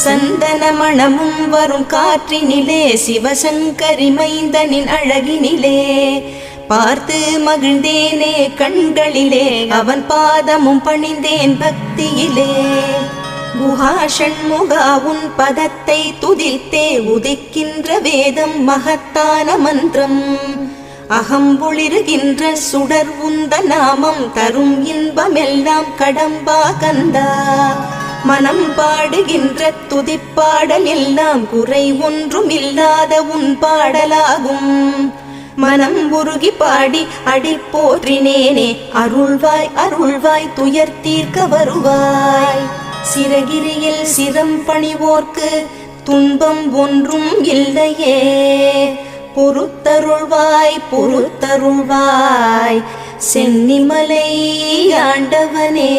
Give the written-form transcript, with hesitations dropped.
சந்தன மணமும் வரும் காற்றினிலே சிவசங்கரி மைந்தனின் அழகினிலே பார்த்து மகிழ்ந்தேனே கண்களிலே அவன் பாதமும் பணிந்தேன் பக்தியிலே. குஹா ஷண்முகா உன் பதத்தை துதித்தே உதிக்கின்ற வேதம் மகத்தான மந்திரம். அகம்பொளிருகின்ற சுடர் உந்த நாமம் தரும் இன்பமெல்லாம் கடம்பா கந்தா. மனம் பாடுகின்ற துதிப்பாடல் எல்லாம் குறை ஒன்றும் இல்லாத உன் பாடலாகும். மனம் உருகி பாடி அடி போற்றினேனே அருள்வாய் அருள்வாய் துயர் தீர்க்க வருவாய். சிறகிரியில் சிரம் பணிவோர்க்கு துன்பம் ஒன்றும் இல்லையே. பொறுத்தருள்வாய் பொறுத்தருள்வாய் சென்னிமலை ஆண்டவனே.